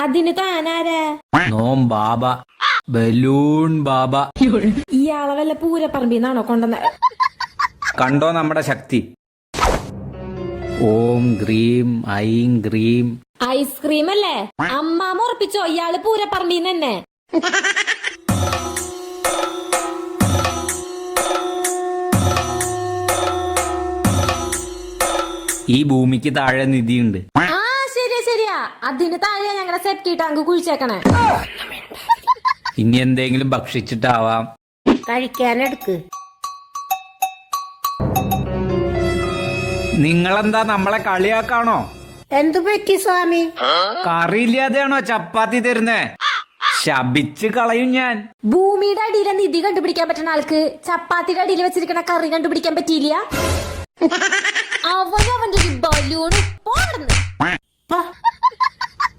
അതിന് താനാരാ? നോം ബാബ, ബലൂൺ ബാബ. ഇയാളെ വല്ല പൂരപ്പറമ്പിന്നാണോ കൊണ്ടുവന്ന? കണ്ടോ നമ്മുടെ ശക്തി? ഓം ഗ്രീം ഐം ഗ്രീം. ഐസ്ക്രീം അല്ലേ? അമ്മാമ ഉറപ്പിച്ചോ ഇയാള് പൂരപ്പറമ്പിന്ന് തന്നെ? ഈ ഭൂമിക്ക് താഴെ നിധിയുണ്ട്. ആ ശരിയാ. അതിന് താഴെയാ ഞങ്ങളുടെ സെപ്റ്റി ടാങ്ക് കുഴിച്ചേക്കണേ. ഇനി എന്തെങ്കിലും ഭക്ഷിച്ചിട്ടാവാം. കഴിക്കാനെടുക്ക്. നിങ്ങളെന്താ നമ്മളെ കളിയാക്കാണോ? എന്തു പറ്റി സ്വാമി? കറിയില്ലാതെയാണോ ചപ്പാത്തി തരുന്നേ? ശപിച്ച് കളയും ഞാൻ. ഭൂമിയുടെ അടിയിലെ നിധി കണ്ടുപിടിക്കാൻ പറ്റുന്ന ആൾക്ക് ചപ്പാത്തിയുടെ അടിയിൽ വെച്ചിരിക്കണ കറി കണ്ടുപിടിക്കാൻ പറ്റിയില്ല. അവന്റെ ബലൂണ് പോടുന്നു.